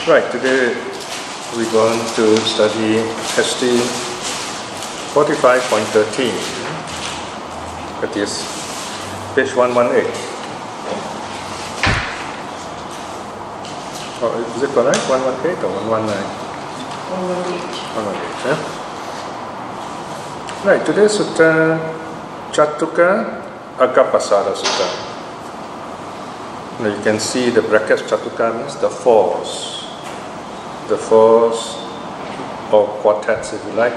Right, today we're going to study ST 45.13. That is page 118. Oh, is it correct? 118 or 119? 118, yeah? Right, today's sutta Chatuka Agapasada Sutta. Now you can see the brackets. Chatuka means the fours. The fours or quartets, if you like.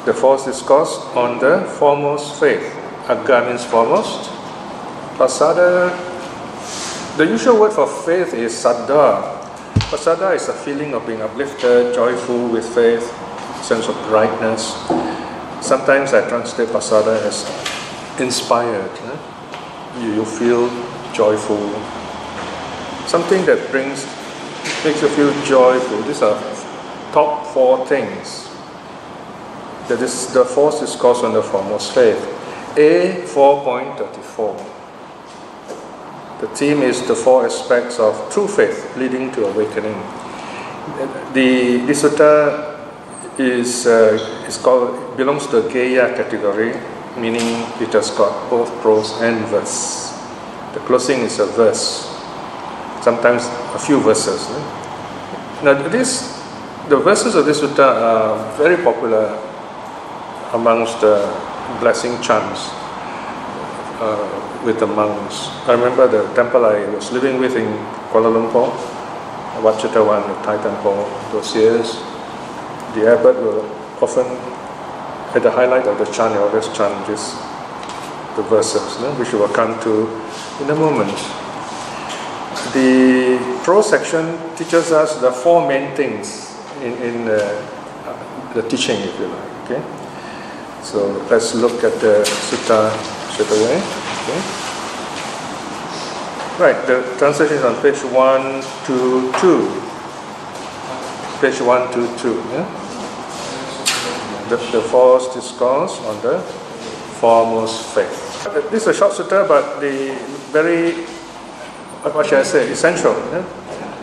The fourth discourse on the foremost faith. Agga means foremost. Pasada, the usual word for faith is saddha. Pasada is a feeling of being uplifted, joyful with faith, sense of brightness. Sometimes I translate pasada as inspired. You feel joyful. Something that makes you feel joyful. These are top four things. That is the fourth discourse on the foremost faith. A 4.34. The theme is the four aspects of true faith leading to awakening. This sutta belongs to the Geya category, meaning it has got both prose and verse. The closing is a verse. Sometimes a few verses. Now the verses of this sutta are very popular amongst the blessing chants with the monks. I remember the temple I was living with in Kuala Lumpur, Wat Chitawan, the Thai temple, those years. The abbot will often, at the highlight of the chant, he always chant the verses, which we will come to in a moment. The prose section teaches us the four main things in the teaching, if you like. Okay, so let's look at the sutta straight away. Okay. Right, the translation is on page 122. Page 122. Yeah? The fourth discourse on the foremost faith. This is a short sutta, but the very, what shall I say, essential. Yeah?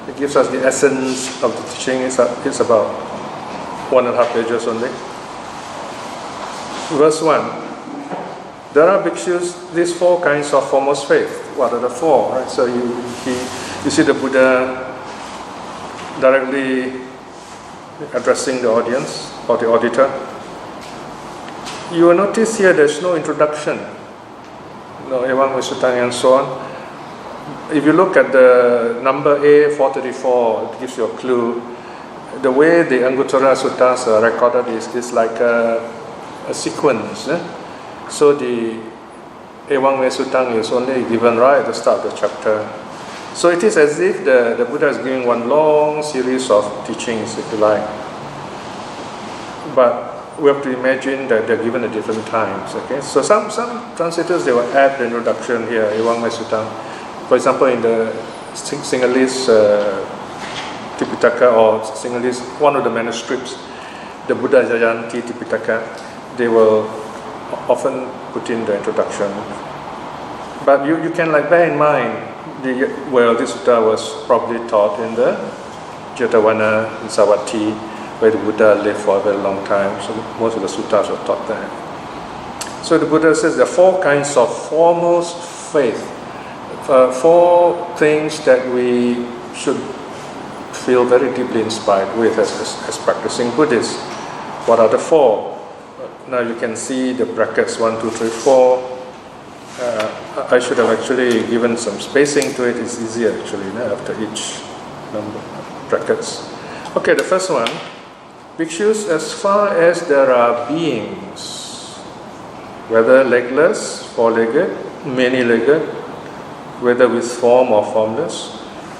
It gives us the essence of the teaching. It's about 1.5 pages only. Verse 1. There are bhikshus, these four kinds of foremost faith. What are the four? Right? So you see the Buddha directly addressing the audience or the auditor. You will notice here there's no introduction. No Ewang Mesutang and so on. If you look at the number A 434, it gives you a clue. The way the Anguttara Suttas are recorded is like a sequence. So the Ewang Mesutang is only given right at the start of the chapter. So it is as if the Buddha is giving one long series of teachings, if you like. But we have to imagine that they're given at different times. Okay, so some translators, they will add the introduction here, Ewang Mesutang. For example, in the Sinhalese Tipitaka or Sinhalese, one of the manuscripts, the Buddha Jayanti Tipitaka, they will often put in the introduction. But you can bear in mind, this sutta was probably taught in the Jetavana in Savatthi, where the Buddha lived for a very long time. So most of the suttas were taught there. So the Buddha says there are four kinds of foremost faith. Four things that we should feel very deeply inspired with as practicing Buddhists. What are the four? Now you can see the brackets 1, 2, 3, 4. I should have actually given some spacing to it. It's easier actually after each number brackets. Okay, the first one. Bhikshus, as far as there are beings, whether legless, four-legged, many-legged, whether with form or formless,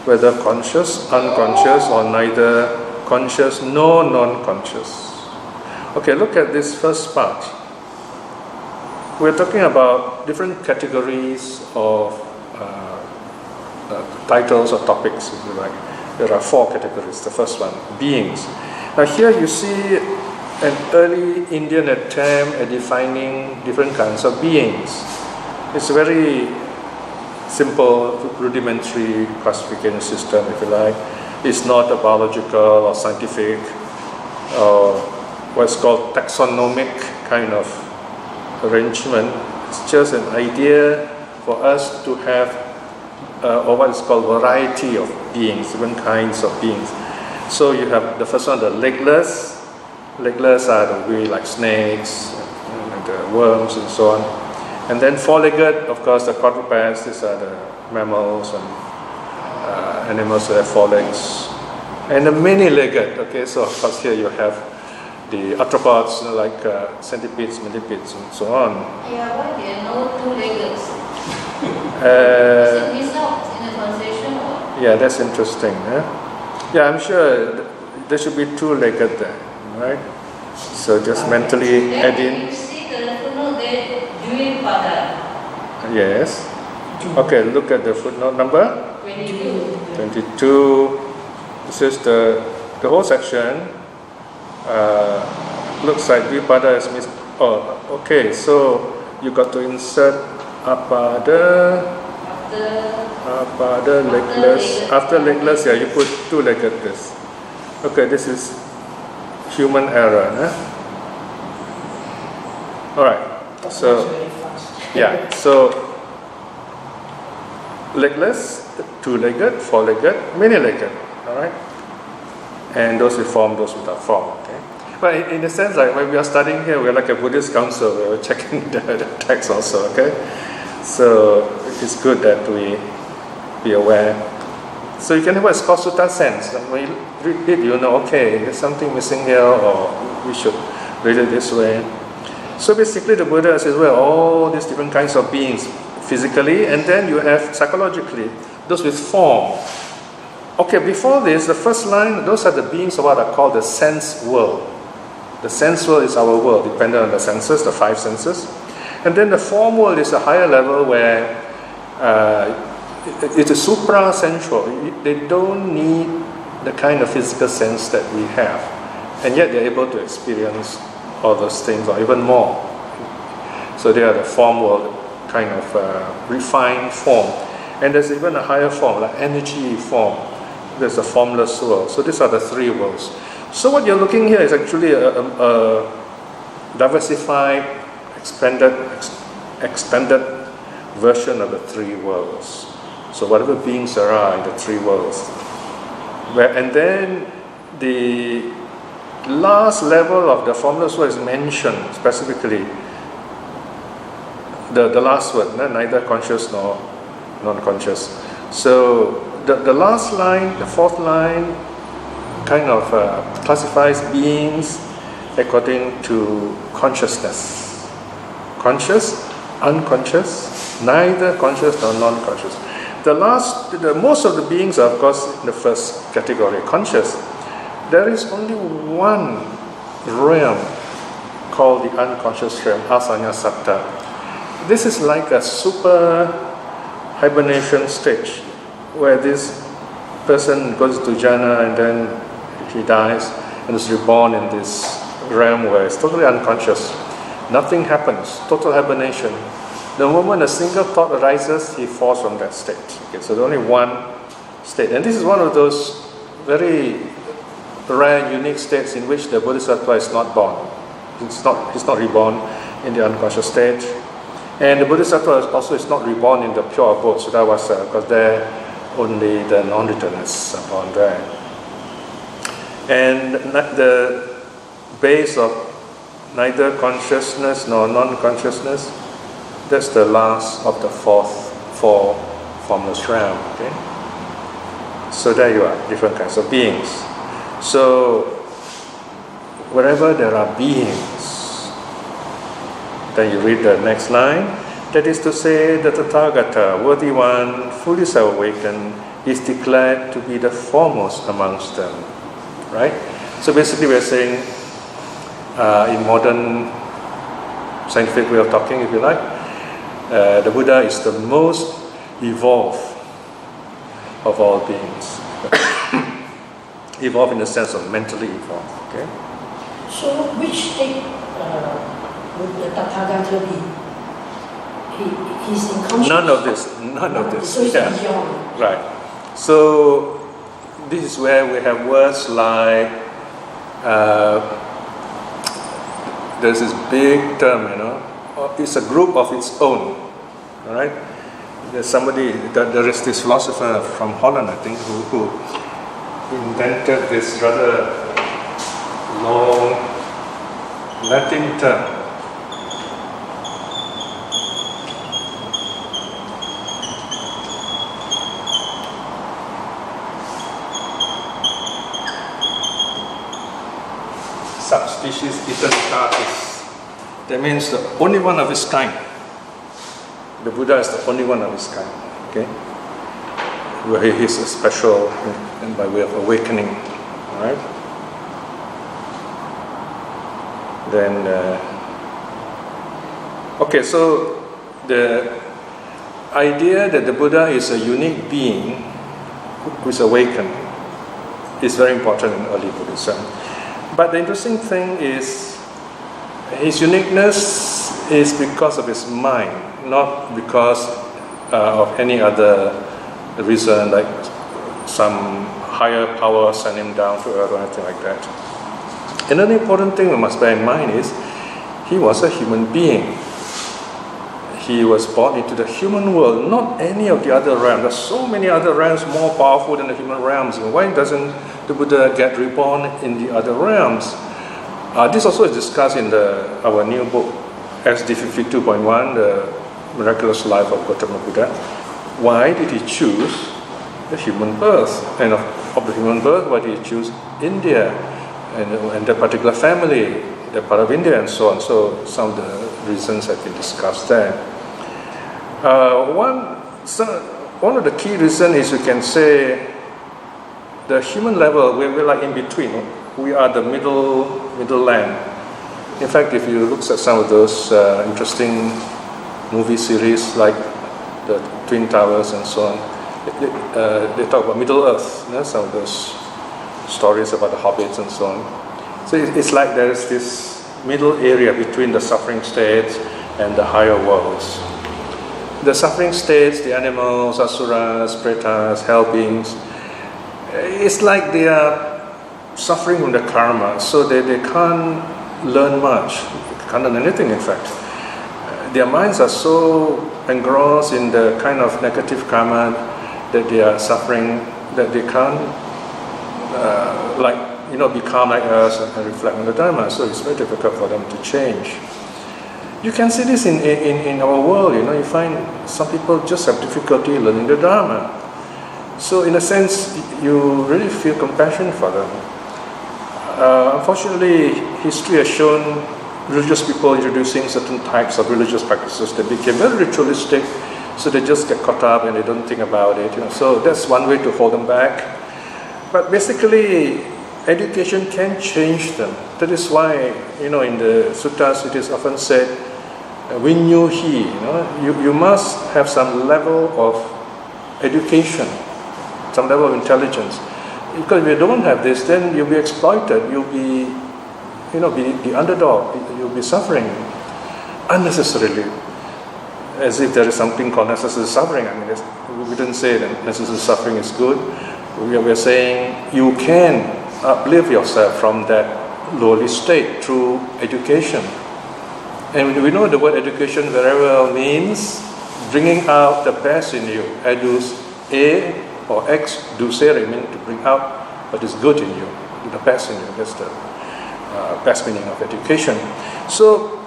whether conscious, unconscious, or neither conscious nor non-conscious. Okay, look at this first part. We're talking about different categories of titles or topics, if you like. There are four categories. The first one, beings. Now here you see an early Indian attempt at defining different kinds of beings. It's a very simple, rudimentary classification system, if you like. It's not a biological or scientific or what's called taxonomic kind of arrangement. It's just an idea for us to have, or what is called variety of beings, different kinds of beings. So you have the first one, the legless. Legless are the way like snakes, and the worms and so on. And then four-legged, of course, the quadrupeds. These are the mammals and animals that have four legs. And the many-legged. Okay, so of course here you have the arthropods, like centipedes, millipedes, and so on. Yeah, why there are no two-legged? Is it missed out in the translation? Or? Yeah, that's interesting. Yeah, I'm sure there should be two-legged there, right? So just mentally add in. You see the footnote there, Dwi Pada. Yes. Okay, look at the footnote number 22. This is the whole section. Looks like Dvipada is missed. Oh, okay. So you got to insert apada, legless. After legless, yeah, you put two-legged this. Okay, this is human error. All right. So yeah. So legless, two-legged, four-legged, many-legged. All right. And those with form, those without form. Okay. But in a sense, like when we are studying here, we're like a Buddhist council. We're checking the text also. Okay. So it's good that we be aware. So you can have what's called sutta sense. When you read it, you know, okay, there's something missing here, or we should read it this way. So basically, the Buddha says, well, all these different kinds of beings, physically, and then you have psychologically, those with form. Okay, before this, the first line, those are the beings of what are called the sense world. The sense world is our world, dependent on the senses, the five senses. And then the form world is a higher level where it is supra-sensual. They don't need the kind of physical sense that we have. And yet they're able to experience all those things, or even more. So they are the form world, kind of refined form. And there's even a higher form, like energy form. There's a formless world. So these are the three worlds. So what you're looking here is actually a diversified, expanded version of the three worlds. So whatever beings there are in the three worlds. And then the last level of the formless world is mentioned specifically. The last word, neither conscious nor non-conscious. So the last line, the fourth line, kind of classifies beings according to consciousness. Conscious, unconscious, neither conscious nor non-conscious. Most of the beings are, of course, in the first category, conscious. There is only one realm called the unconscious realm, asanya satta. This is like a super hibernation stage where this person goes to jhana and then he dies and is reborn in this realm where it's totally unconscious. Nothing happens, total hibernation. The moment a single thought arises, he falls from that state. Okay, so there's only one state. And this is one of those very rare, unique states in which the Bodhisattva is not born. He's not reborn in the unconscious state. And the Bodhisattva also is not reborn in the pure abode, Sudavasa, because there only the non-returners are born there. And the base of neither consciousness nor non-consciousness, that's the last of the four formless realm. Okay? So there you are, different kinds of beings. So wherever there are beings, then you read the next line. That is to say, the Tathagata, worthy one, fully self-awakened, is declared to be the foremost amongst them. Right? So basically we're saying, in modern scientific way of talking, if you like, the Buddha is the most evolved of all beings. Evolved in the sense of mentally evolved. Okay? So which state would the Tathagata be? He's in consciousness? None of this. So it's yeah. beyond. Right. So this is where we have words like, there's this big term, it's a group of its own, all right? There is this philosopher from Holland, I think, who invented this rather long Latin term. Subspecies eternitatis. That means the only one of his kind. The Buddha is the only one of his kind. Okay, where he is a special, and by way of awakening. All right. Then, okay. So the idea that the Buddha is a unique being who is awakened is very important in early Buddhism. But the interesting thing is, his uniqueness is because of his mind, not because of any other reason, like some higher power sent him down to earth or anything like that. Another important thing we must bear in mind is, he was a human being. He was born into the human world, not any of the other realms. There's so many other realms more powerful than the human realms. Why doesn't the Buddha get reborn in the other realms? This also is discussed in our new book, SD 52.1, The Miraculous Life of Gautama Buddha. Why did he choose the human birth? And of the human birth, why did he choose India and that particular family, that part of India, and so on? So some of the reasons have been discussed there. One of the key reasons is, you can say, the human level, we're like in between. We are the middle land. In fact, if you look at some of those interesting movie series like the Twin Towers and so on, they talk about Middle Earth, some of those stories about the hobbits and so on. So it's like there's this middle area between the suffering states and the higher worlds. The suffering states, the animals, asuras, pretas, hell beings, it's like they are suffering from the karma, so they can't learn much, can't learn anything in fact. Their minds are so engrossed in the kind of negative karma that they are suffering, that they can't be calm like us and reflect on the Dharma, so it's very difficult for them to change. You can see this in our world, you find some people just have difficulty learning the Dharma. So in a sense, you really feel compassion for them. Unfortunately, history has shown religious people introducing certain types of religious practices that became very ritualistic, so they just get caught up and they don't think about it. So that's one way to hold them back. But basically, education can change them. That is why, in the suttas it is often said, Vinyuhi, you must have some level of education, some level of intelligence. Because if you don't have this, then you'll be exploited, you'll be, the underdog, you'll be suffering unnecessarily, as if there is something called necessary suffering. I mean, we didn't say that necessary suffering is good. We are saying you can uplift yourself from that lowly state through education. And we know the word education very well means bringing out the best in you. Edus A or ex ducere means to bring out what is good in you, the best in you. That's the best meaning of education. So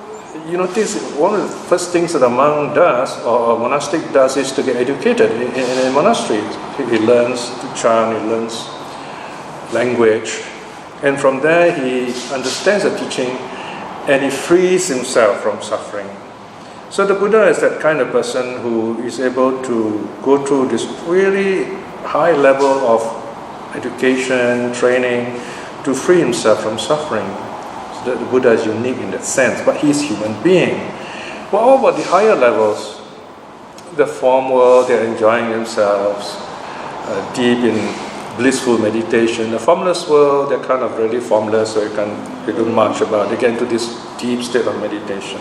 you notice one of the first things that a monk does or a monastic does is to get educated. In a monastery, he learns to chant, he learns language, and from there he understands the teaching and he frees himself from suffering. So the Buddha is that kind of person who is able to go through this really high level of education, training, to free himself from suffering. So the Buddha is unique in that sense, but he is a human being. Well, what about the higher levels? The form world, they're enjoying themselves, deep in blissful meditation. The formless world, they're kind of really formless, so you can't do much about it. They get into this deep state of meditation.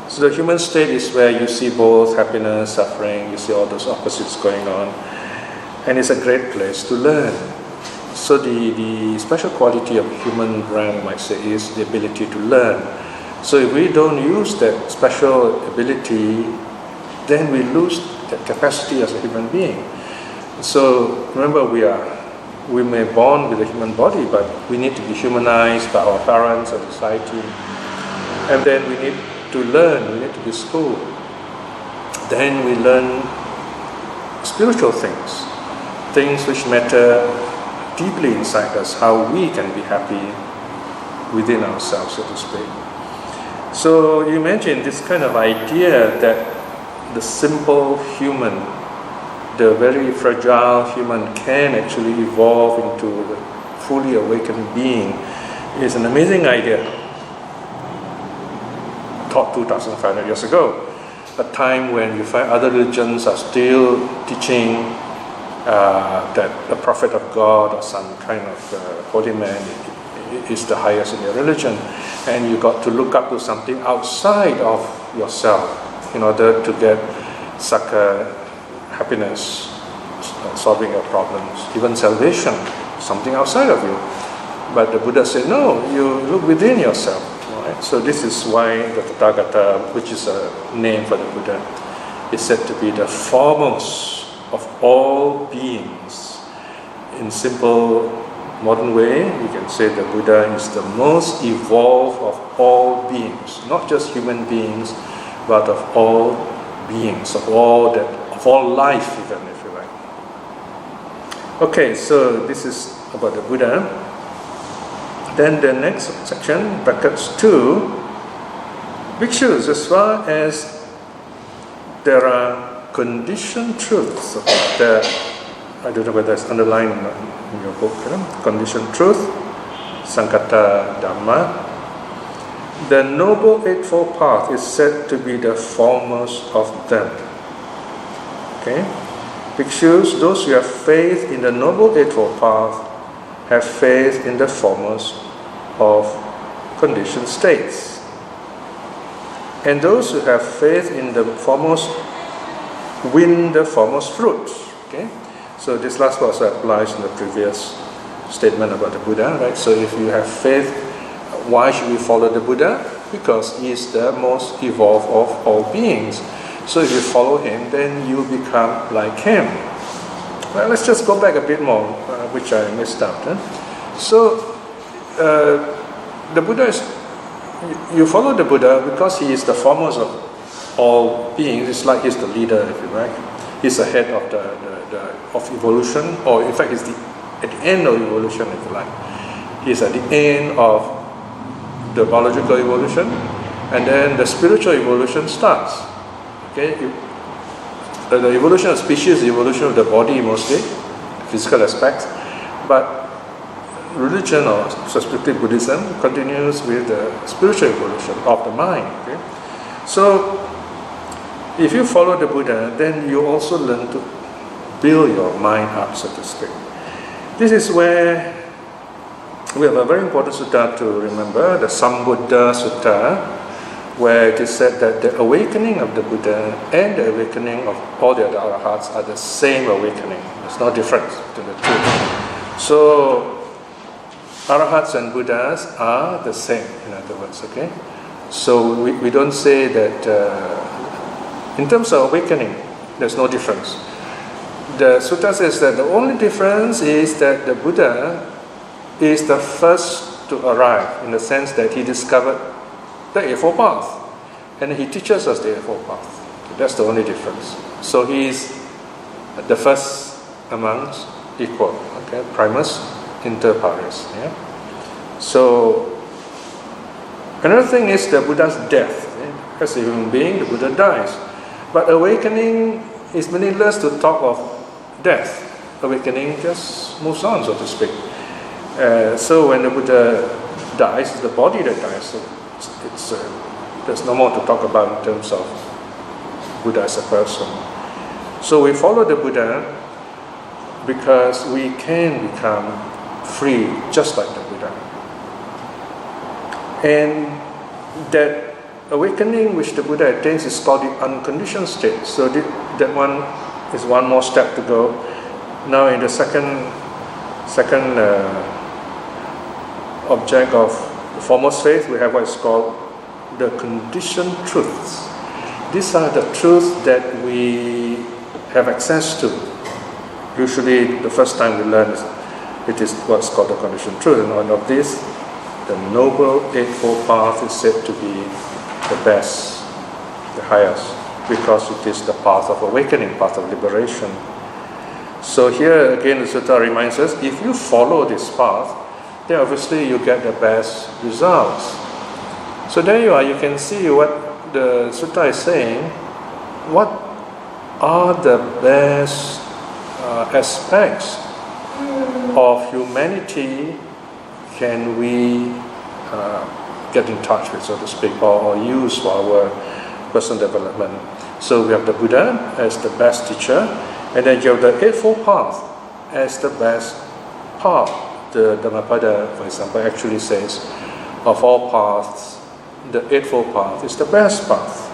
So the human state is where you see both happiness, suffering, you see all those opposites going on. And it's a great place to learn. So the special quality of human brain, I might say, is the ability to learn. So if we don't use that special ability, then we lose that capacity as a human being. So remember, we may born with a human body, but we need to be humanized by our parents or society. And then we need to learn, we need to be schooled. Then we learn spiritual things which matter deeply inside us, how we can be happy within ourselves, so to speak. So you imagine this kind of idea that the simple human, the very fragile human, can actually evolve into a fully awakened being is an amazing idea. Taught 2,500 years ago, a time when you find other religions are still teaching that a prophet of God or some kind of holy man is the highest in your religion, and you got to look up to something outside of yourself in order to get succor, happiness, solving your problems, even salvation, something outside of you. But the Buddha said, no, you look within yourself. Right? So this is why the Tathagata, which is a name for the Buddha, is said to be the foremost of all beings. In simple modern way, we can say the Buddha is the most evolved of all beings, not just human beings, but of all beings, of all life, even, if you like. Okay, so this is about the Buddha. Then the next section, brackets 2, bhikshus, as far as there are conditioned truths about that, I don't know whether it's underlined in your book, conditioned truth, Sankata Dhamma. The Noble Eightfold Path is said to be the foremost of them. Okay? Bhikshus, those who have faith in the Noble Eightfold Path, have faith in the foremost of conditioned states. And those who have faith in the foremost win the foremost fruit. Okay? So this last part also applies in the previous statement about the Buddha, right? So if you have faith, why should we follow the Buddha? Because he is the most evolved of all beings. So if you follow him, then you become like him. Well, let's just go back a bit more, which I missed out. So the Buddha is, you follow the Buddha because he is the foremost of all beings. It's like he's the leader, if you like. He's the head of of evolution, or in fact, he's at the end of evolution, if you like. He's at the end of the biological evolution, and then the spiritual evolution starts. Okay, the evolution of species, the evolution of the body mostly, physical aspects, but religion, or specifically Buddhism, continues with the spiritual evolution of the mind. Okay? So, if you follow the Buddha, then you also learn to build your mind up, so to speak. This is where we have a very important sutta to remember, the Sambuddha Sutta, where it is said that the awakening of the Buddha and the awakening of all the other arahats are the same awakening. There's no difference between the two. So, arahats and Buddhas are the same, in other words, okay? So, we don't say that in terms of awakening, there's no difference. The sutta says that the only difference is that the Buddha is the first to arrive, in the sense that he discovered the Eightfold Path, and he teaches us the Eightfold Path. That's the only difference. So he is the first amongst equal, okay, primus inter pares. Yeah? So another thing is the Buddha's death. As a human being, the Buddha dies, but awakening is meaningless to talk of death. Awakening just moves on, so to speak. So when the Buddha dies, it's the body that dies. So there's no more to talk about in terms of Buddha as a person. So we follow the Buddha because we can become free just like the Buddha. And that awakening which the Buddha attains is called the unconditioned state. So that one is one more step to go. Now in the second Second object of the foremost faith, we have what is called the conditioned truths. These are the truths that we have access to. Usually the first time we learn it is what's called the conditioned truth, and one of these, the Noble Eightfold Path, is said to be the best, the highest, because it is the path of awakening, path of liberation. So here again the sutta reminds us, if you follow this path, then obviously you get the best results. So there you are, you can see what the sutta is saying. What are the best aspects of humanity can we get in touch with, so to speak, or use for our personal development? So we have the Buddha as the best teacher, and then you have the Eightfold Path as the best path. The Dhammapada, for example, actually says, of all paths, the Eightfold Path is the best path.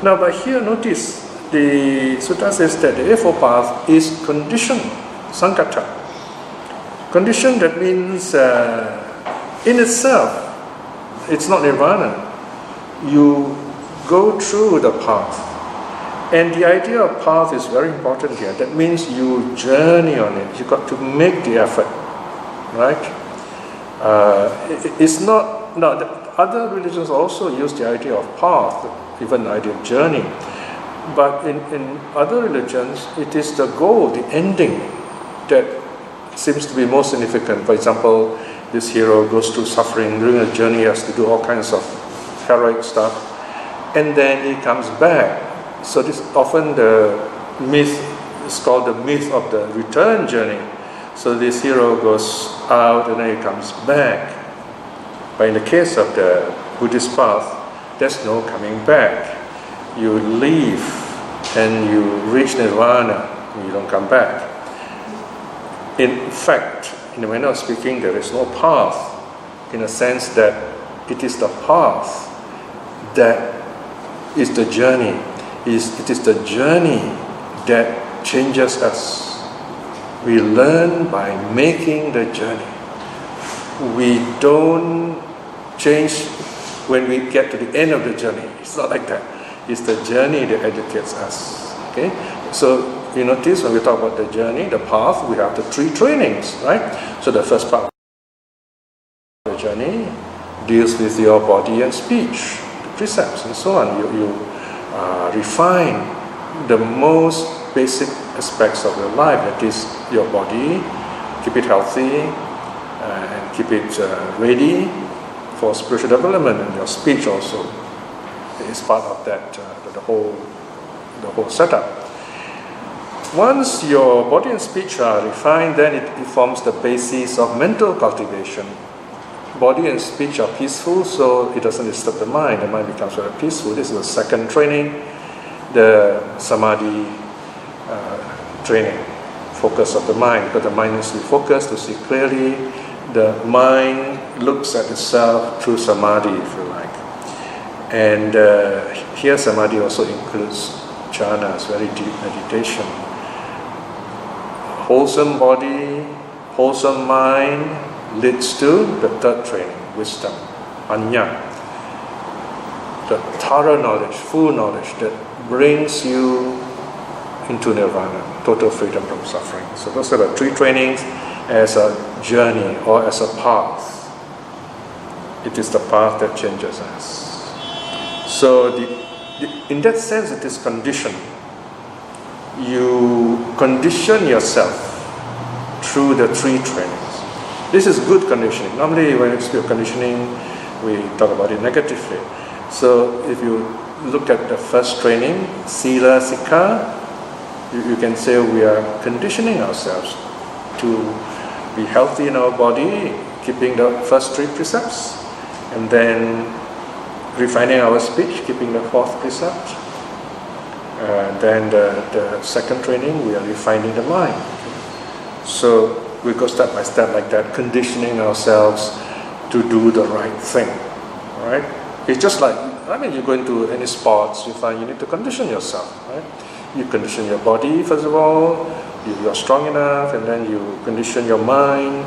Now, but here notice, the sutta says that the Eightfold Path is conditioned, sankata. Condition, that means in itself, it's not nirvana. You go through the path. And the idea of path is very important here. That means you journey on it. You've got to make the effort. Right? It's not... No, other religions also use the idea of path, even the idea of journey. But in other religions, it is the goal, the ending, that seems to be most significant. For example, this hero goes through suffering during a journey, he has to do all kinds of heroic stuff, and then he comes back. So this often the myth is called the myth of the return journey. So this hero goes out and then he comes back. But in the case of the Buddhist path, there's no coming back. You leave and you reach nirvana and you don't come back. In fact, in the manner of speaking, there is no path, in a sense that it is the path that is the journey. It is the journey that changes us. We learn by making the journey. We don't change when we get to the end of the journey. It's not like that. It's the journey that educates us. Okay? So you notice when we talk about the journey, the path, we have the three trainings, right? So the first part of the journey deals with your body and speech, the precepts and so on. You refine the most basic aspects of your life, that is your body, keep it healthy and keep it ready for spiritual development, and your speech also is part of that, the whole setup. Once your body and speech are refined, then it forms the basis of mental cultivation. Body and speech are peaceful, so it doesn't disturb the mind. The mind becomes very peaceful. This is the second training, the samadhi training, focus of the mind, because the mind needs to be focused to see clearly. The mind looks at itself through samadhi, if you like. And here samadhi also includes jhanas, very deep meditation. Wholesome body, wholesome mind leads to the third training, wisdom, panya. The thorough knowledge, full knowledge that brings you into nirvana, total freedom from suffering. So those are the three trainings as a journey or as a path. It is the path that changes us. So in that sense, it is conditioned. You condition yourself through the three trainings. This is good conditioning. Normally when we speak of conditioning, we talk about it negatively. So if you look at the first training, Sila Sikha, you can say we are conditioning ourselves to be healthy in our body, keeping the first three precepts, and then refining our speech, keeping the fourth precept. Then the second training, we are refining the mind. So we go step by step like that, conditioning ourselves to do the right thing. Right? It's just like, you go into any sports, you find you need to condition yourself. Right? You condition your body, first of all, you are strong enough, and then you condition your mind,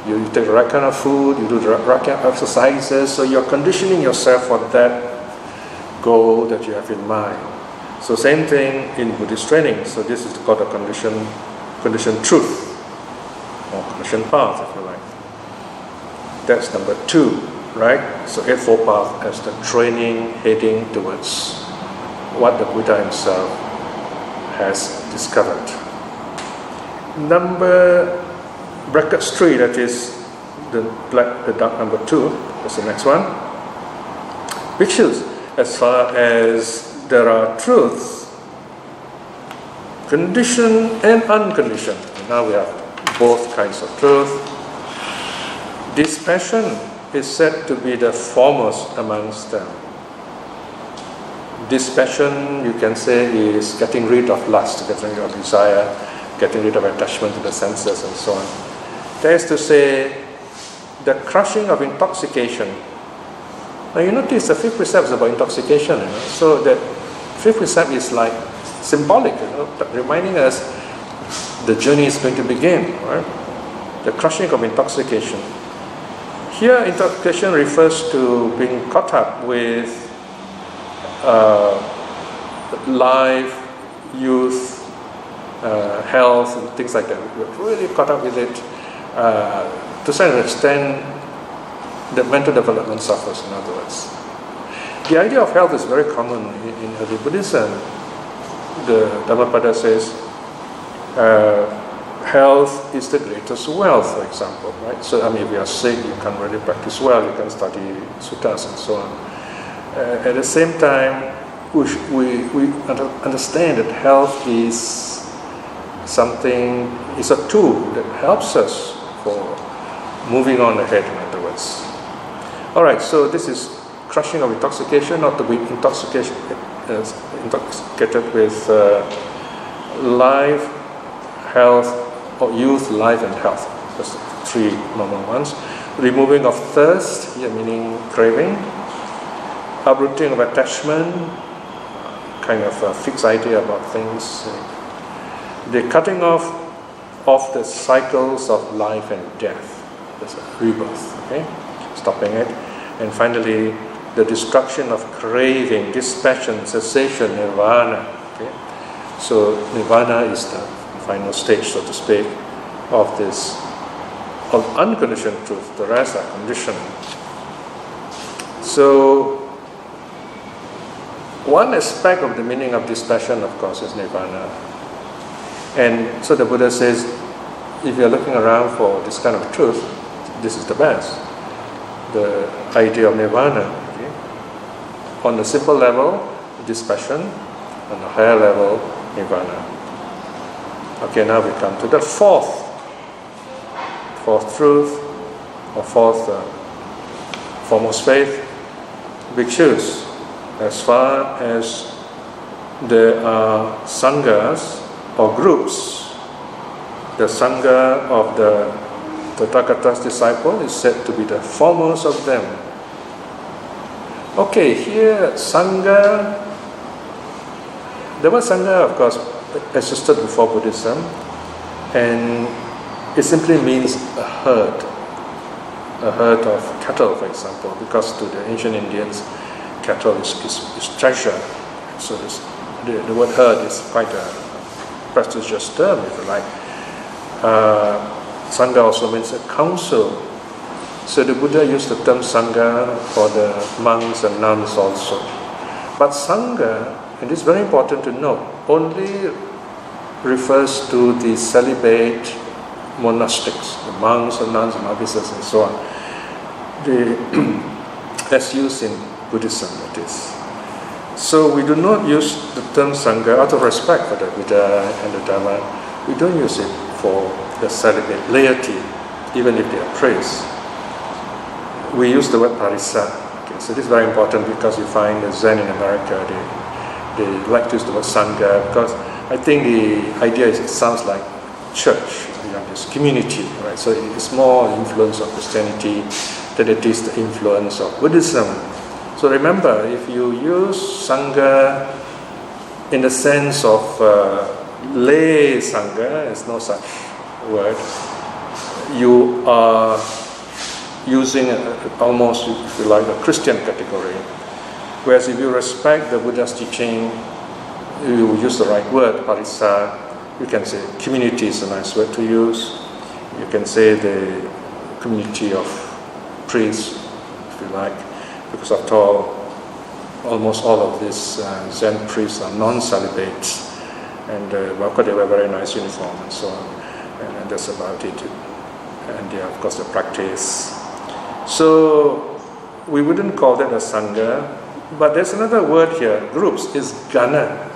you take the right kind of food, you do the right kind of exercises, so you're conditioning yourself for that goal that you have in mind. So same thing in Buddhist training. So this is called a conditioned truth, or conditioned path, if you like. That's number 2, right? So Eightfold Path as the training heading towards what the Buddha himself has discovered. Number brackets 3, that is the dark number 2. That's the next one. Bhikshus, as far as there are truths, conditioned and unconditioned. Now we have both kinds of truth. Dispassion is said to be the foremost amongst them. Dispassion, you can say, is getting rid of lust, getting rid of desire, getting rid of attachment to the senses, and so on. That is to say, the crushing of intoxication. Now you notice the 5th precept is about intoxication, so the 5th precept is like symbolic, reminding us the journey is going to begin, right? The crushing of intoxication. Here, intoxication refers to being caught up with life, youth, health, and things like that. We're really caught up with it. To some extent, the mental development suffers, in other words. The idea of health is very common in early Buddhism. The Dhammapada says, health is the greatest wealth, for example, right? So, if you are sick, you can't really practice well, you can study suttas and so on. At the same time, we understand that health is something, is a tool that helps us for moving on ahead, in other words. Alright, so this is crushing of intoxication, not to be intoxicated with life, health, or youth, life, and health. That's the 3 normal ones. Removing of thirst, here meaning craving. Uprooting of attachment, kind of a fixed idea about things. The cutting off of the cycles of life and death. That's a rebirth, okay? Stopping it. And finally, the destruction of craving, dispassion, cessation, nirvana. Okay? So nirvana is the final stage, so to speak, of this, of unconditioned truth. The rest are conditioned. So one aspect of the meaning of dispassion, of course, is nirvana. And so the Buddha says, if you're looking around for this kind of truth, this is the best. The idea of nirvana. Okay? On the simple level, dispassion. On the higher level, nirvana. Okay, now we come to the fourth truth, or foremost faith. Bhikshus, as far as there are sanghas or groups, the sangha of the Tathagata's disciple is said to be the foremost of them. Okay, here sangha, the word sangha, of course, existed before Buddhism, and it simply means a herd of cattle, for example, because to the ancient Indians, cattle is treasure. So the word herd is quite a prestigious term, if you like. Sangha also means a council. So the Buddha used the term sangha for the monks and nuns also. But sangha, and it's very important to note, only refers to the celibate monastics, the monks and nuns and novices and so on. That's used in Buddhism, that is. So we do not use the term sangha out of respect for the Buddha and the Dhamma. We don't use it for the celibate laity, even if they are priests. We use the word parisa. Okay, so this is very important because you find the Zen in America, they like to use the word sangha because I think the idea is it sounds like church, this community, right? So it's more influence of Christianity than it is the influence of Buddhism. So remember, if you use sangha in the sense of lay Sangha is no such word. You are using almost, if you like, a Christian category. Whereas if you respect the Buddha's teaching, you use the right word, parisa. You can say community is a nice word to use. You can say the community of priests, if you like, because after all, almost all of these Zen priests are non-celibates, and of course they wear very nice uniform and so on, and that's about it. And they, of course, they practice. So we wouldn't call that a sangha, but there's another word here, groups, is gana.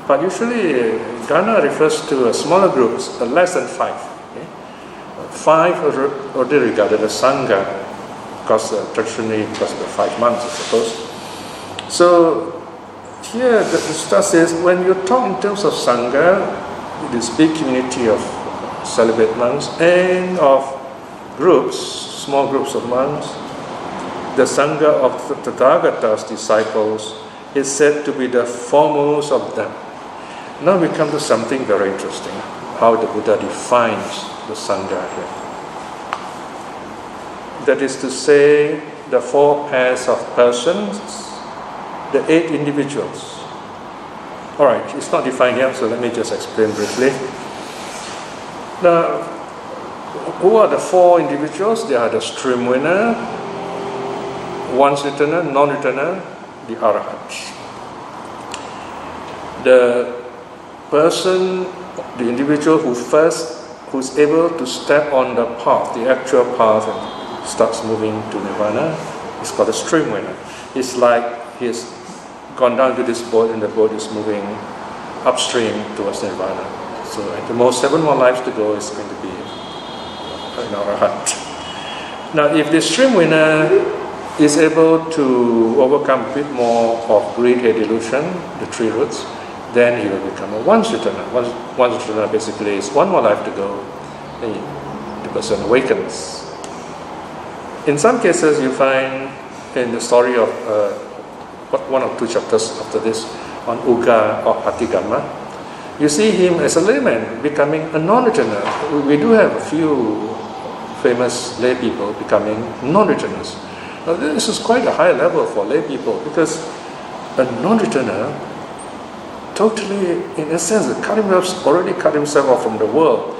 But usually gana refers to smaller groups, less than 5. Okay? 5 are already regarded as sangha, because traditionally, because of the 5 months, I suppose. So here the Sutta says, when you talk in terms of sangha, this big community of celibate monks and of groups, small groups of monks, the sangha of the Tathagata's disciples is said to be the foremost of them. Now we come to something very interesting, how the Buddha defines the sangha here. That is to say, the 4 pairs of persons, the 8 individuals. Alright, it's not defined here, so let me just explain briefly. Now, who are the 4 individuals? They are the stream winner, once returner, non-returner, the arahant. The person, the individual who's able to step on the path, the actual path, and starts moving to nirvana, is called a stream winner. It's like he's gone down to this boat and the boat is moving upstream towards nirvana. So at the most 7 more lives to go is going to be an arahant. Now if the stream winner is able to overcome a bit more of greed, hate, delusion, the 3 roots, then he will become a once returner. Once returner basically is 1 more life to go, then the person awakens. In some cases you find in the story of 1 or 2 chapters after this on Uga or Patigama, you see him as a layman becoming a non-returner. We do have a few famous lay people becoming non-returners. Now this is quite a high level for lay people, because a non-returner totally, in a sense, already cut himself off from the world.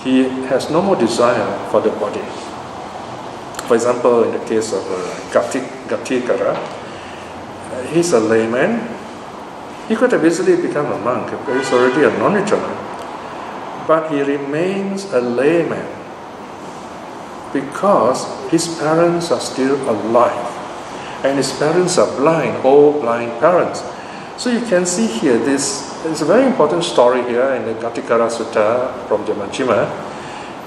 He has no more desire for the body. For example, in the case of Gatikara, he's a layman. He could have easily become a monk. He's already a non-returner. But he remains a layman because his parents are still alive. And his parents are blind, old blind parents. So you can see here, there's a very important story here in the Gatikara Sutta from Jamachima.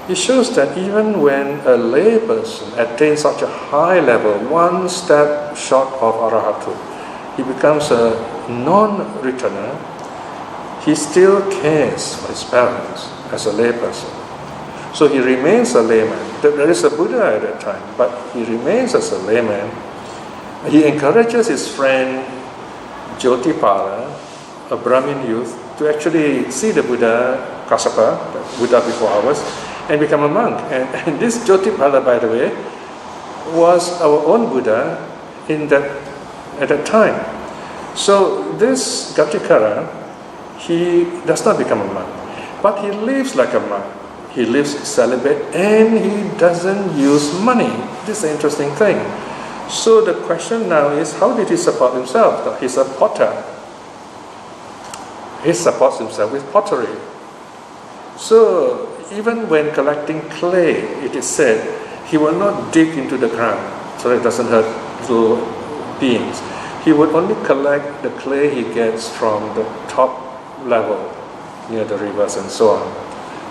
It shows that even when a lay person attains such a high level, 1 step short of arahatu, he becomes a non-returner, he still cares for his parents as a lay person. So he remains a layman. There is a Buddha at that time, but he remains as a layman. He encourages his friend Jyotipala, a Brahmin youth, to actually see the Buddha, Kassapa, the Buddha before ours, and become a monk. And this Jyotipala, by the way, was our own Buddha at that time. So this Gatikara, he does not become a monk, but he lives like a monk. He lives celibate and he doesn't use money. This is an interesting thing. So the question now is, how did he support himself? He's a potter. He supports himself with pottery. So even when collecting clay, it is said, he will not dig into the ground so it doesn't hurt little beings. He would only collect the clay he gets from the top level near the rivers and so on.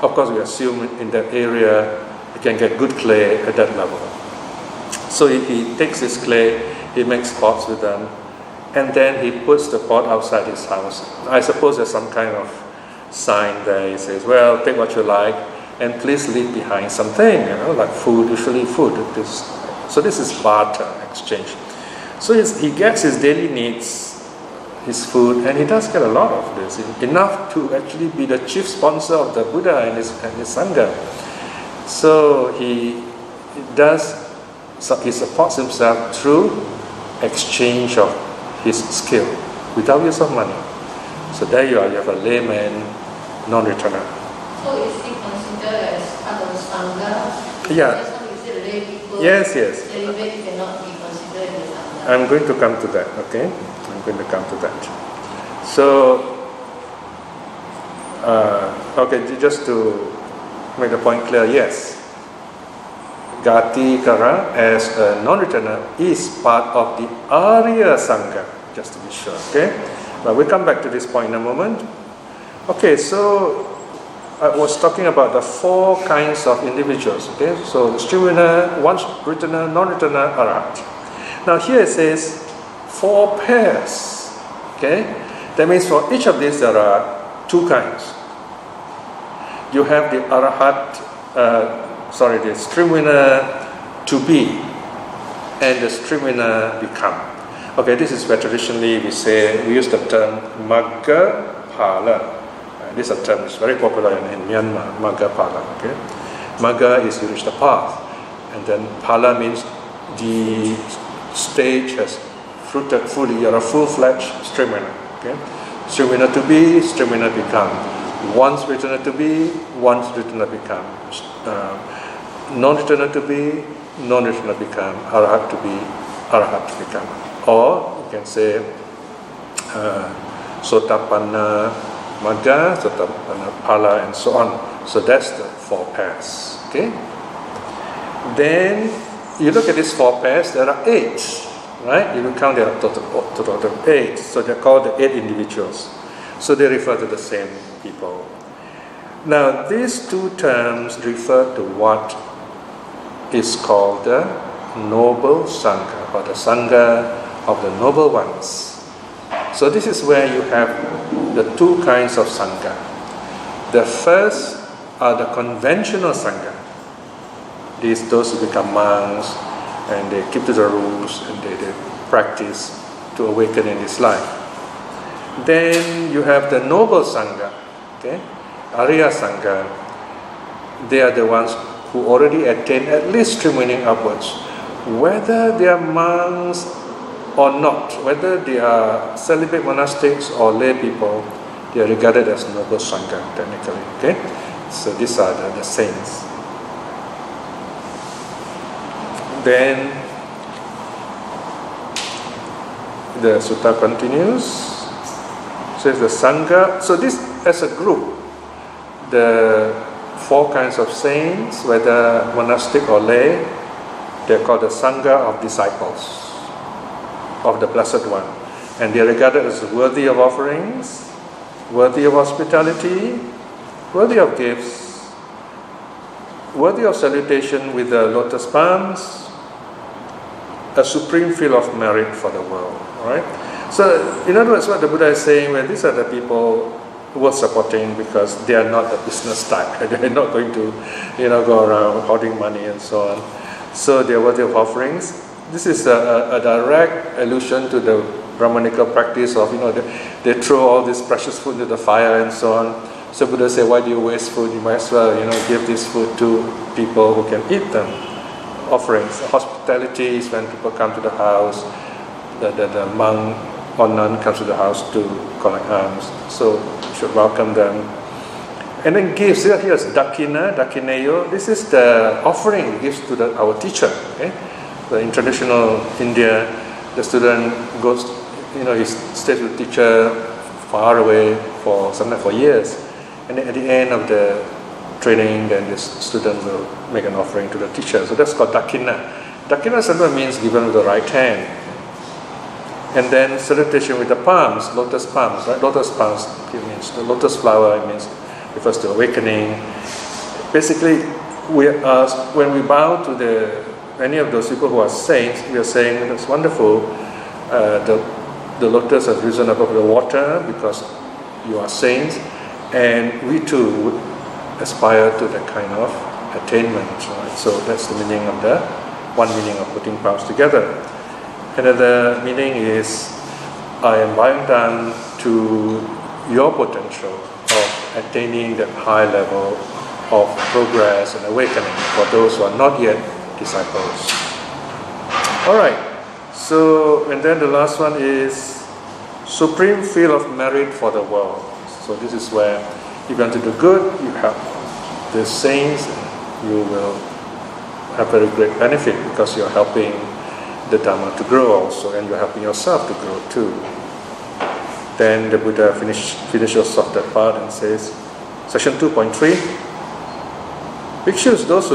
Of course, we assume in that area he can get good clay at that level. So he takes his clay, he makes pots with them, and then he puts the pot outside his house. I suppose there's some kind of sign there. He says, well, take what you like, and please leave behind something, like food, usually food. So this is barter exchange. So he gets his daily needs, his food, and he does get a lot of this, enough to actually be the chief sponsor of the Buddha and his Sangha. So he supports himself through exchange of his skill without use of money. So there you are, you have a layman, non-returner. So is he considered as part of the Sangha? Yeah. Just now you said lay people, Yes. celibate cannot be considered in the Sangha. I'm going to come to that, okay? I'm going to come to that. So, okay, just to make the point clear, yes. Gati Kara as a non-returner is part of the Arya Sangha, just to be sure, okay? But we'll come back to this point in a moment. Okay, so I was talking about the 4 kinds of individuals, okay? So the stream winner, one returner, non-returner, Arhat. Now here it says 4 pairs, okay? That means for each of these there are 2 kinds. You have the Arhat, the stream winner to be, and the stream winner become. Okay, this is where traditionally we use the term Magga Phala. This term is very popular in Myanmar, Magga Phala. Okay, Magga is you reach the path, and then Phala means the stage has fruited fully. You are a full-fledged stream winner. Okay, stream winner to be, stream winner become. Once returner to be, once returner become. Non-returner to be, non-returner become. Arhat to be, Arhat to become. Or you can say Sotapanna Magga, Sotapanna Phala, and so on. So that's the 4 pairs. Okay. Then you look at these 4 pairs. There are 8, right? You will count there are total of 8. So they're called the 8 individuals. So they refer to the same people. Now these 2 terms refer to what is called the noble Sangha, or the Sangha of the noble ones. So this is where you have the 2 kinds of Sangha. The first are the conventional Sangha. Those who become monks and they keep to the rules and they practice to awaken in this life. Then you have the noble Sangha, okay? Arya Sangha. They are the ones who already attain at least stream winning upwards. Whether they are monks or not, whether they are celibate monastics or lay people, they are regarded as noble Sangha technically. Okay? So these are the saints. Then the sutta continues. Says the Sangha. So this as a group, the 4 kinds of saints, whether monastic or lay, they're called the Sangha of disciples of the Blessed One. And they are regarded as worthy of offerings, worthy of hospitality, worthy of gifts, worthy of salutation with the lotus palms, a supreme field of merit for the world. Right? So, in other words, what the Buddha is saying, well, these are the people worth supporting because they are not the business type. They are not going to, go around hoarding money and so on. So they are worthy of offerings. This is a direct allusion to the Brahmanical practice of, they throw all this precious food into the fire and so on. So Buddha said, why do you waste food? You might as well, give this food to people who can eat them. Offerings. Hospitality is when people come to the house. The monk or nun comes to the house to collect alms. So you should welcome them. And then gifts. Here's dakina, dakineyo. This is the offering gives to our teacher. Okay? In traditional India, the student goes, he stays with the teacher far away sometimes for years. And then at the end of the training, then the student will make an offering to the teacher. So that's called dakina. Dakina sometimes means given with the right hand. And then salutation with the palms, lotus palms, right? Lotus palms, it means the lotus flower, refers to awakening. Basically, when we bow to any of those people who are saints, we are saying that's wonderful. The lotus has risen above the water because you are saints, and we too would aspire to that kind of attainment. Right? So that's the meaning of one meaning of putting palms together. Another meaning is I am bowing down to your potential of attaining that high level of progress and awakening for those who are not yet disciples. Alright, so, and then the last one is supreme field of merit for the world. So this is where if you want to do good, you help the saints, you will have very great benefit because you're helping the Dhamma to grow also, and you're helping yourself to grow too. Then the Buddha finishes off that part and says, section 2.3, Bhikshus, those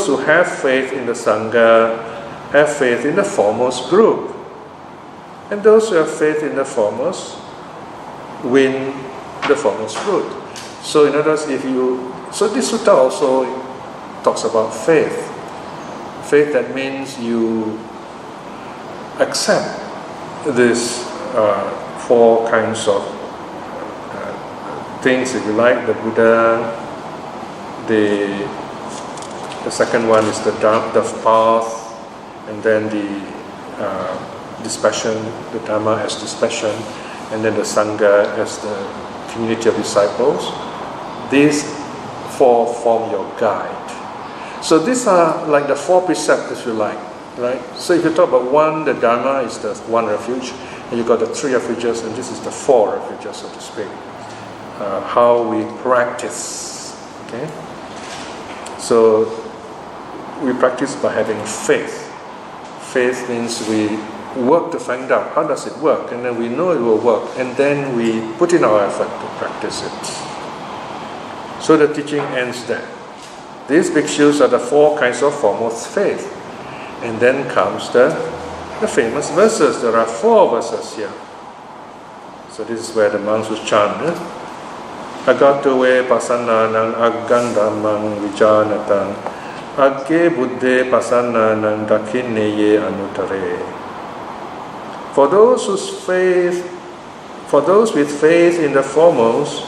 who have faith in the Sangha, have faith in the foremost group. And those who have faith in the foremost win the foremost fruit. So in other words, so this sutta also talks about faith. Faith, that means you accept these four kinds of things, if you like. The Buddha, the second one is the path, and then the dispassion, the Dhamma as dispassion, and then the Sangha as the community of disciples. These four form your guide. So these are like the four precepts, if you like, right? So if you talk about one, the Dharma is the one refuge, and you've got the three refuges, and this is the four refuges, so to speak. How we practice, okay? So we practice by having faith. Faith means we work to find out how does it work, and then we know it will work, and then we put in our effort to practice it. So the teaching ends there. These bhikshus are the four kinds of foremost faith. And then comes the famous verses. There are four verses here. So this is where the monks will chant. Agato ve pasananang agandamang vijanatan agge buddhe pasananang dakineye anutare. For those with faith in the foremost,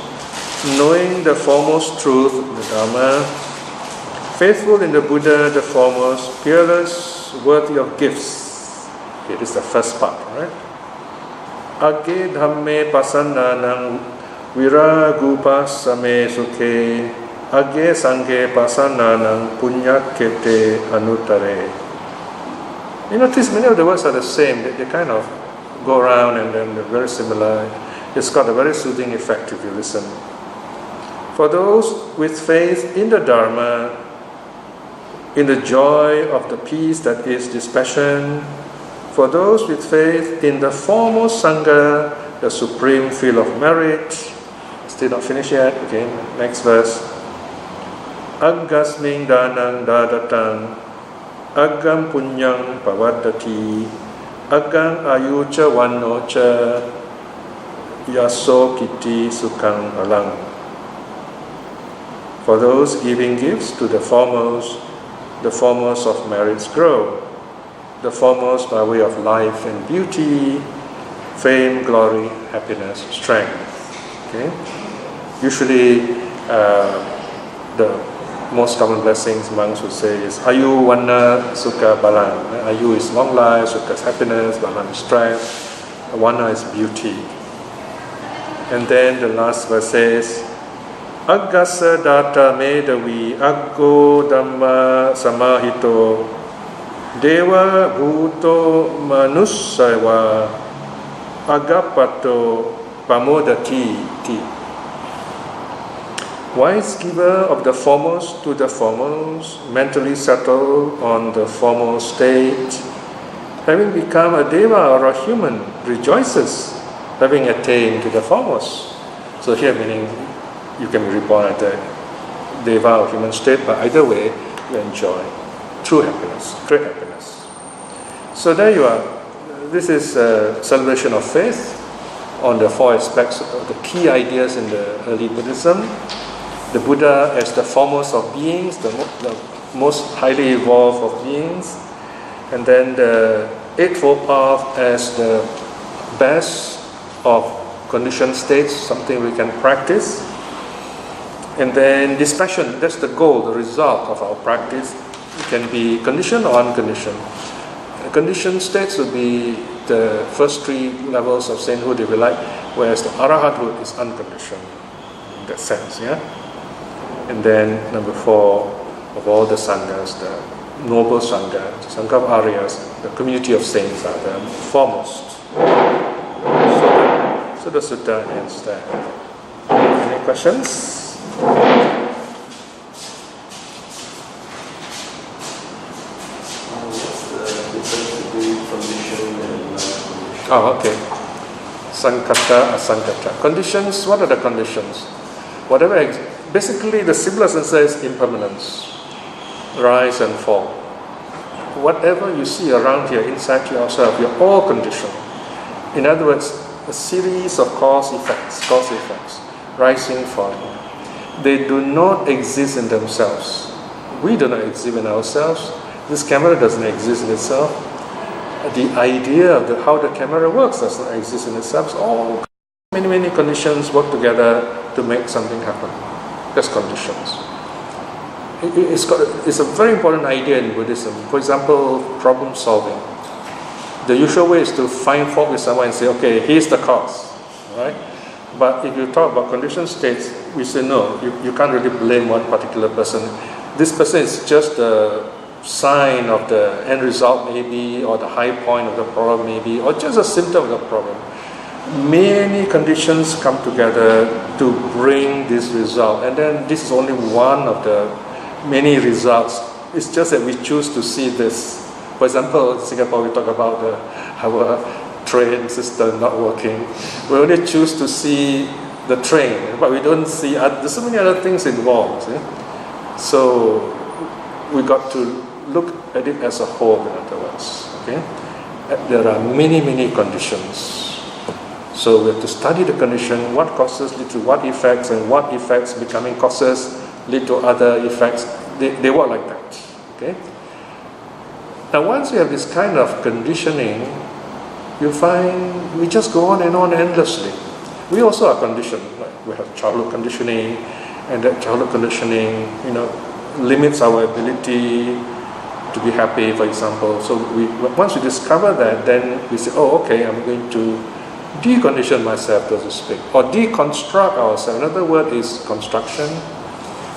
knowing the foremost truth, the Dhamma, faithful in the Buddha, the foremost, fearless, worthy of gifts. Okay, this is the first part, right? Agge dhamme pasananang viragupasame sukhe agge sanghe pasananang punyakete anutare. You notice many of the words are the same. They kind of go around and then they're very similar. It's got a very soothing effect if you listen. For those with faith in the Dharma, in the joy of the peace that is dispassion, for those with faith in the foremost Sangha, the supreme field of merit. Still not finished yet. Okay, next verse. Aggasming danang dadatang aggam punyang pavaddati aggang ayucha vannocha yaso kiti sukang alang. For those giving gifts to the foremost of merits grow, the foremost by way of life and beauty, fame, glory, happiness, strength. Okay? Usually, the most common blessings monks would say is Ayu Vanna Sukha Balan. Ayu is long life, Sukha is happiness, Balan is strength, Vanna is beauty. And then the last verse says, Aggasa data medavi aggo dhamma samahito deva bhuto manussava agapato pamodati ti. Wise giver of the foremost to the foremost, mentally settled on the foremost state, having become a deva or a human, rejoices, having attained to the foremost. So here meaning you can be reborn at the deva or human state, but either way, you enjoy true happiness, great happiness. So there you are. This is a celebration of faith on the four aspects of the key ideas in the early Buddhism. The Buddha as the foremost of beings, the most highly evolved of beings, and then the Eightfold Path as the best of conditioned states, something we can practice. And then dispassion, that's the goal, the result of our practice. It can be conditioned or unconditioned. Conditioned states would be the first three levels of sainthood, if you like, whereas the arahathood is unconditioned in that sense, yeah. And then number 4, of all the sanghas, the noble sangha, the sangha of Aryas, the community of saints are the foremost. So the sutta ends there. Any questions? Oh, okay. Sankata, asankata. Conditions, what are the conditions? Basically the simplest answer is impermanence. Rise and fall. Whatever you see around here, inside yourself, you're all conditioned. In other words, a series of cause effects, rising, falling. They do not exist in themselves. We do not exist in ourselves. This camera doesn't exist in itself. The idea of how the camera works does not exist in itself. All many conditions work together to make something happen. That's conditions. It's a very important idea in Buddhism. For example, problem solving. The usual way is to find fault with someone and say, okay, here's the cause, right? But if you talk about conditioned states, we say no, you can't really blame one particular person. This person is just a sign of the end result maybe, or the high point of the problem maybe, or just a symptom of the problem. Many conditions come together to bring this result, and then this is only one of the many results. It's just that we choose to see this. For example, in Singapore, we talk about our train system not working. We only choose to see the train, but we don't see, there's so many other things involved. See? So we got to look at it as a whole, in other words. Okay? There are many conditions. So we have to study the condition, what causes lead to what effects, and what effects becoming causes lead to other effects. They work like that. Okay? Now once you have this kind of conditioning, you find we just go on and on endlessly. We also are conditioned. Like we have childhood conditioning, and that childhood conditioning, limits our ability to be happy, for example. So once we discover that, then we say, oh, okay, I'm going to decondition myself, so to speak, or deconstruct ourselves. Another word is construction.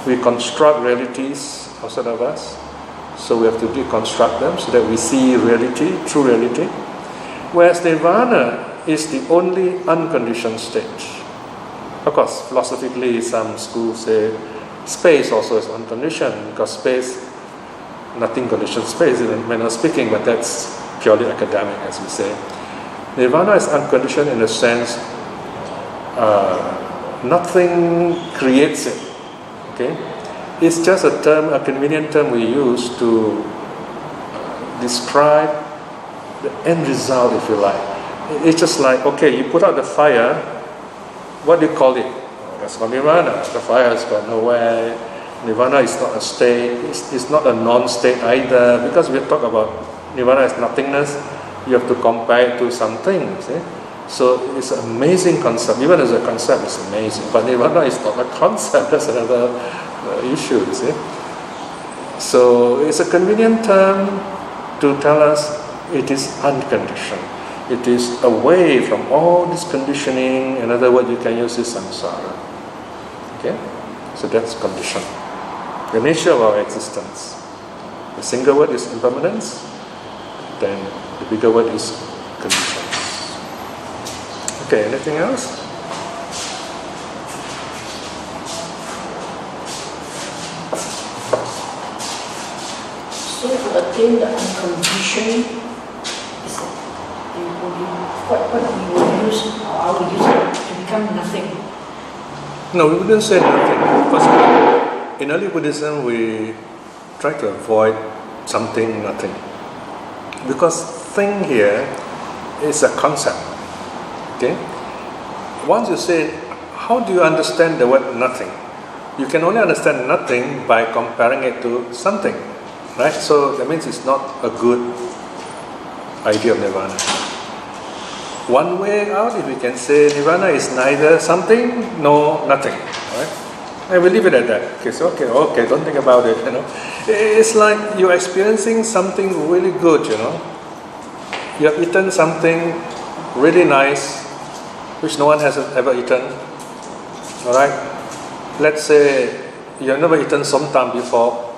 We construct realities outside of us, so we have to deconstruct them so that we see reality, true reality. Whereas nirvana is the only unconditioned state. Of course, philosophically, some schools say space also is unconditioned, because space, nothing conditions space in a manner of speaking, but that's purely academic, as we say. Nirvana is unconditioned in the sense nothing creates it. Okay, it's just a convenient term we use to describe the end result, if you like. It's just like, okay, you put out the fire, what do you call it? That's called nirvana. The fire has gone nowhere. Nirvana is not a state, it's not a non-state either, because we talk about nirvana as nothingness, you have to compare it to something, see? So it's an amazing concept. Even as a concept, it's amazing. But nirvana is not a concept, that's another issue, see? So it's a convenient term to tell us it is unconditioned. It is away from all this conditioning. Another word you can use is samsara. Okay? So that's condition. The nature of our existence. The single word is impermanence. Then the bigger word is conditions. Okay, anything else? So to attain the unconditioned, what we will use, or how we use it to become nothing? No, we wouldn't say nothing. Because in early Buddhism, we try to avoid something, nothing. Because thing here is a concept. Okay? Once you say, how do you understand the word nothing? You can only understand nothing by comparing it to something. Right? So that means it's not a good idea of nirvana. One way out, if we can say nirvana is neither something nor nothing. Right? I will leave it at that. Okay, so okay, don't think about it. It's like you're experiencing something really good. You have eaten something really nice, which no one has ever eaten. All right. Let's say you have never eaten somtam before.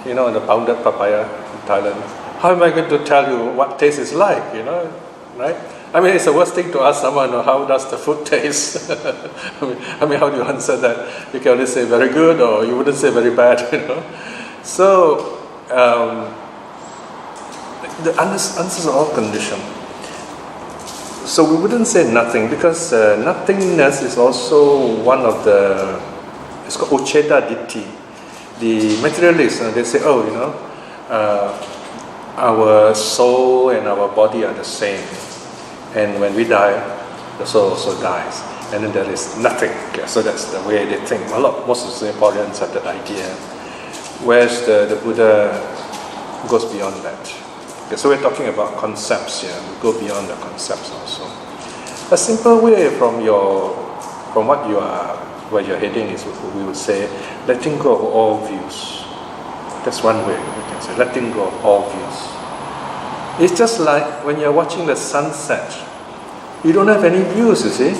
You know, the pounded papaya in Thailand. How am I going to tell you what taste is like? You know, right? I mean, it's the worst thing to ask someone, how does the food taste? I mean, how do you answer that? You can only say very good, or you wouldn't say very bad, you know. So, the answers are all conditioned. So we wouldn't say nothing, because nothingness is also one of the, it's called Ucheda Ditti. The materialists, they say, oh, you know, our soul and our body are the same. And when we die, the soul also dies. And then there is nothing. Okay, so that's the way they think. Most of the Singaporeans have that idea. Whereas the Buddha goes beyond that. Okay, so we're talking about concepts here. We go beyond the concepts also. A simple way from what you are, where you're heading is, we would say, letting go of all views. That's one way we can say, letting go of all views. It's just like when you're watching the sunset. You don't have any views, you see.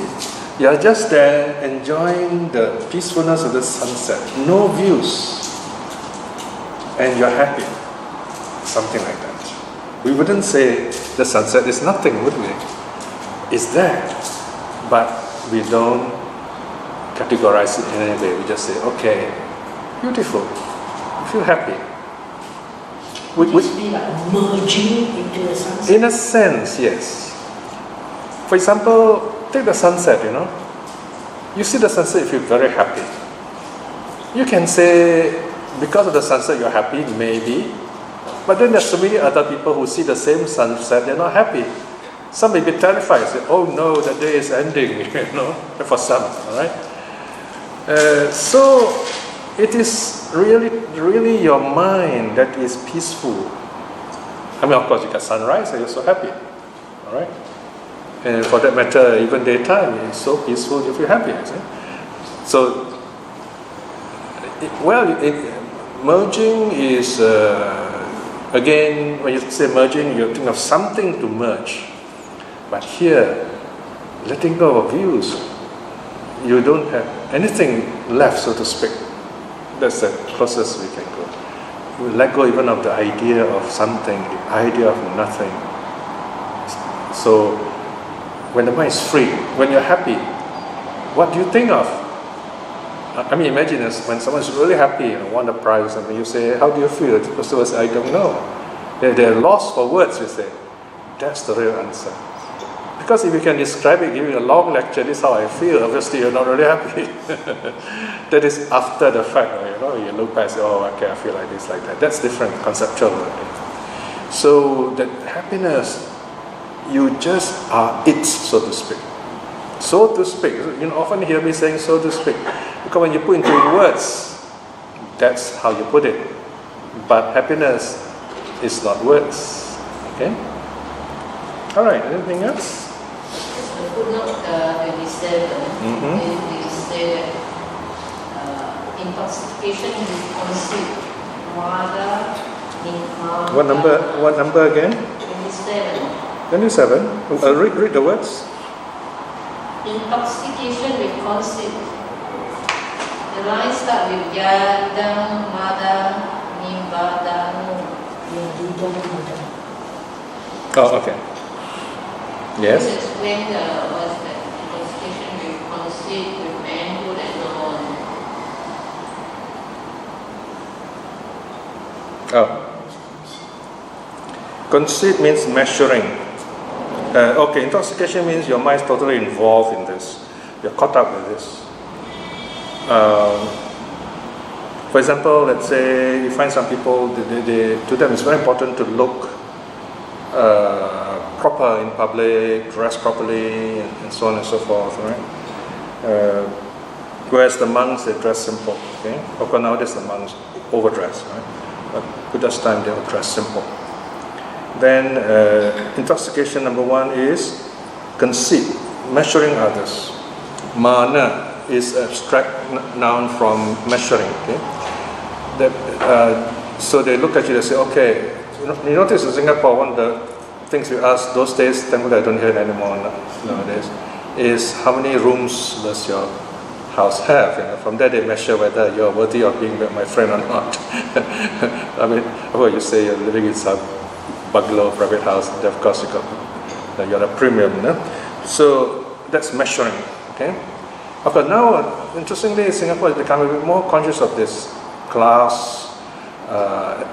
You're just there enjoying the peacefulness of the sunset. No views. And you're happy. Something like that. We wouldn't say the sunset is nothing, would we? It's there. But we don't categorize it in any way. We just say, okay, beautiful. I feel happy. Would this be like merging into the sunset? In a sense, yes. For example, take the sunset, you know. You see the sunset, you feel very happy. You can say, because of the sunset, you're happy, maybe. But then there's so many other people who see the same sunset, they're not happy. Some may be terrified, say, oh no, the day is ending, you know, for some, all right? So, it is really your mind that is peaceful. I mean, of course, you get sunrise and you're so happy. All right? And for that matter, even daytime, it's so peaceful, you feel happy. See? So, merging is, again, when you say merging, you think of something to merge. But here, letting go of views, you don't have anything left, so to speak. That's the closest we can go. We let go even of the idea of something, the idea of nothing. So, when the mind is free, when you're happy, what do you think of? I mean, imagine this, when someone's really happy and won a prize or something, you say, how do you feel? The person will say, I don't know. They're lost for words, you say. That's the real answer. Because if you can describe it, giving a long lecture, this is how I feel, obviously you're not really happy. That is after the fact, you know, you look back and say, oh, okay, I feel like this, like that. That's different, conceptual. So that happiness, you just are it, so to speak. So to speak. You often hear me saying so to speak. Because when you put into words, that's how you put it. But happiness is not words. Okay? Alright, anything else? The footnote 27, they say that intoxication with conceit, mada, What number again? 27. 27. Read the words. Intoxication with conceit. The lines start with yadam, mada, nimbadanu. Oh, okay. Yes. This explain what's that? Intoxication with conceit, with manhood, and so on. Oh. Conceit means measuring. Okay, intoxication means your mind is totally involved in this. You're caught up with this. For example, let's say you find some people, to them it's very important to look proper in public, dress properly, and so on and so forth, right? Whereas the monks, they dress simple, okay? Of course, nowadays the monks overdress, right? But Buddha's time, they would dress simple. Then intoxication number one is conceit, measuring others. Mana is abstract noun from measuring. Okay, so they look at you and say, okay, you notice in Singapore, one of the things we ask those days, thankfully I don't hear it anymore nowadays, is how many rooms does your house have? From there they measure whether you're worthy of being my friend or not. I mean, well, you say you're living in some bungalow, private house, then of course you're a premium. So that's measuring. Okay. Of course, now, interestingly, Singapore has become a bit more conscious of this class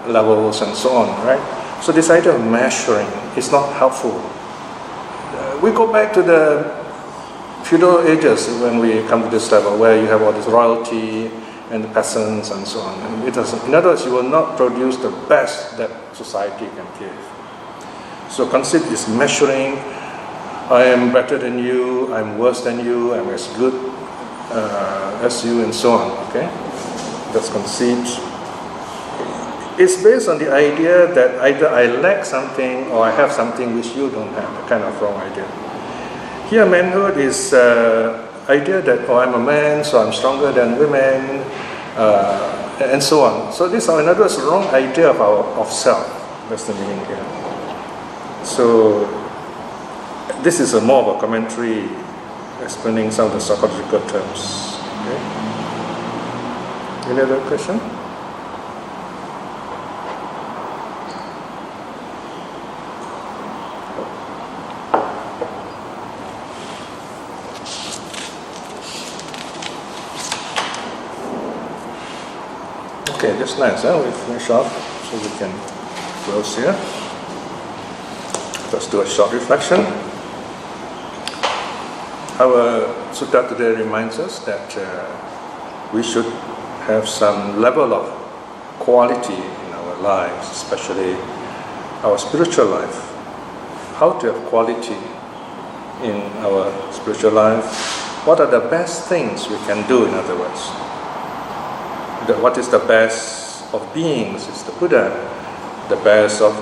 levels and so on, right? So this idea of measuring is not helpful. We go back to the feudal ages when we come to this level where you have all this royalty and the peasants and so on. And it doesn't, in other words, you will not produce the best that society can give. So conceit is measuring. I am better than you, I'm worse than you, I'm as good as you, and so on. Okay, that's conceit. It's based on the idea that either I lack something or I have something which you don't have, a kind of wrong idea. Here, manhood is idea that, I'm a man, so I'm stronger than women, and so on. So these are, in other words, wrong idea of self. That's the meaning here. So this is more of a commentary explaining some of the psychological terms. Okay. Any other question? Okay, that's nice. We finish off so we can close here. Let's do a short reflection. Our sutta today reminds us that we should have some level of quality in our lives, especially our spiritual life. How to have quality in our spiritual life? What are the best things we can do, in other words? What is the best of beings is the Buddha. The best of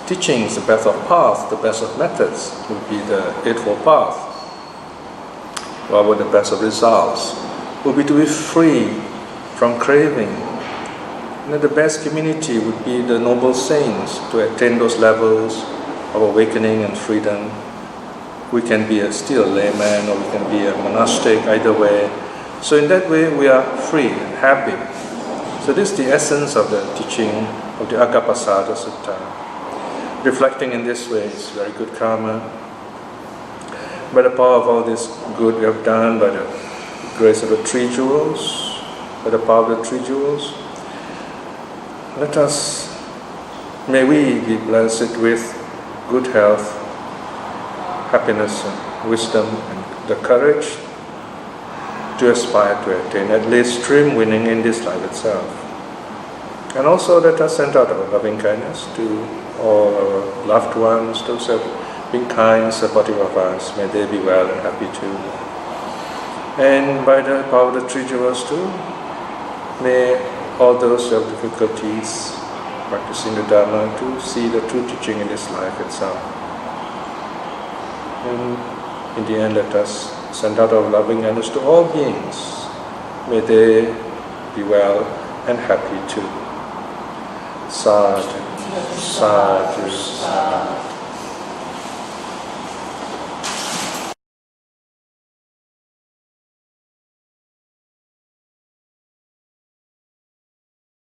teachings, the best of paths, the best of methods would be the Eightfold Path. What would the best of results? Would be to be free from craving. The best community would be the noble saints to attain those levels of awakening and freedom. We can be still a layman or we can be a monastic, either way. So in that way we are free and happy. So this is the essence of the teaching of the Aggappasada Sutta. Reflecting in this way is very good karma. By the power of all this good we have done, by the grace of the three jewels, by the power of the three jewels, may we be blessed with good health, happiness, and wisdom, and the courage to aspire to attain at least stream winning in this life itself. And also let us send out our loving kindness to all our loved ones, those who have been kind, supportive of us. May they be well and happy too. And by the power of the three jewels too, may all those who have difficulties practicing the Dharma to see the true teaching in this life itself. And in the end, let us send out our loving kindness to all beings. May they be well and happy too. Sadhu, sadhu, sadhu.